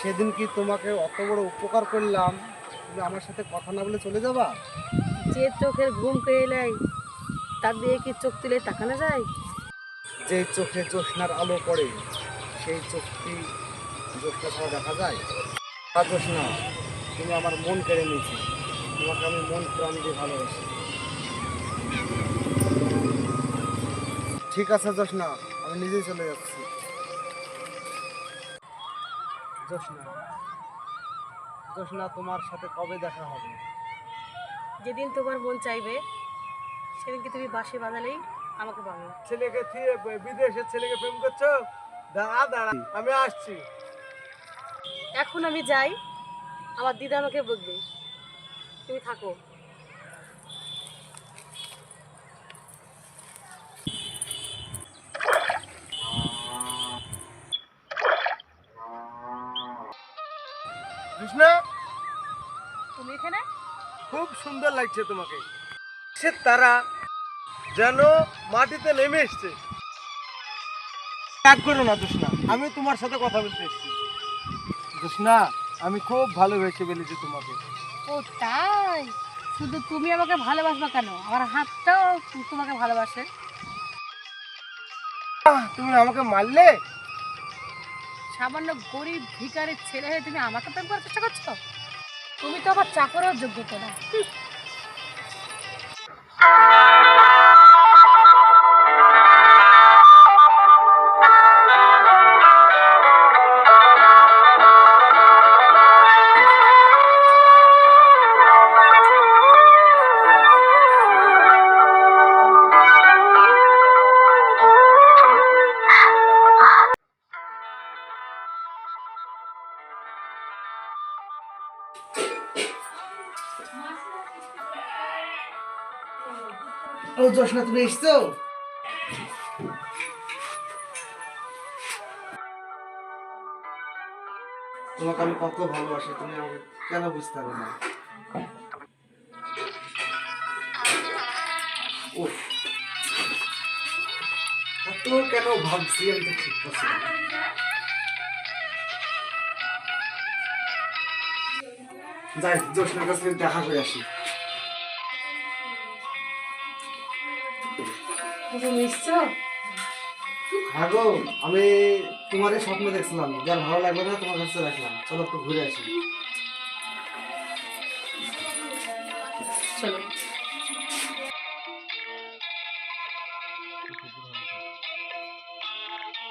সেদিন কি তোমাকে অত বড় উপকার করলাম, তুমি আমার সাথে কথা না বলে চলে যাবা? যে চোখের ঘুম পেয়ে এলাই তার দিয়ে কি চোখ তুলে তাকানো যায়? যে চোখে জ্যোৎস্নার আলো পড়ে সেই চোখ কি জ্যোৎস্না ছাড়া দেখা যায়? আর জ্যোৎস্না, তুমি আমার মন কেড়ে নিয়েছি, তোমাকে আমি মন প্রাণ দিয়ে ভালোবাসি। ঠিক আছে জ্যোৎস্না, আমি নিজেই চলে যাচ্ছি। জ্যোৎস্না, জ্যোৎস্না, তোমার সাথে কবে দেখা হবে? যেদিন তোমার মন চাইবে সেদিনকে তুমি বাঁশি বাজালেই আমাকে পাবে। ছেলেকে বিদেশের ছেলেকে প্রেম করছো? দাঁড়া দাঁড়া, আমি আসছি। এখন আমি যাই, আমার দিদা আমাকে বলবে, তুমি থাকো। জ্যোৎস্না, তুমি এখানে? খুব সুন্দর লাগছে তোমাকে। সে তারা যেন মাটিতে নেমে এসছে। রাগ করো না জ্যোৎস্না, আমি তোমার সাথে কথা বলতে এসেছি। জ্যোৎস্না, আমি খুব ভালোবেসে ফেলেছি তোমাকে। ও তাই? শুধু তুমি আমাকে ভালোবাসবা কেন, আমার হাতটাও তোমাকে ভালোবাসে। তুমি আমাকে মারলে? সামান্য গরিব ভিখারির ছেলে হয়ে তুমি আমাকে প্রেম করার চেষ্টা করছো? তুমি তো আমার চাকরের যোগ্যতা না। ও জ্যোৎস্না, তুমি এসছো? তোমাকে আমি কত ভালোবাসি, তুমি আমাকে কেন বুঝতে পারো না? উফ, এত কেন ভাবছি, আমি তো ঠিক করছি না। যাই জ্যোৎস্নার কাছে দেখা করে আসি। তুমি এসছো? হ্যাঁ গো, আমি তোমারই স্বপ্ন দেখছিলাম, যার ভালো লাগবে না তোমার কাছে রাখলাম, চলো একটু ঘুরে আসি। চলো।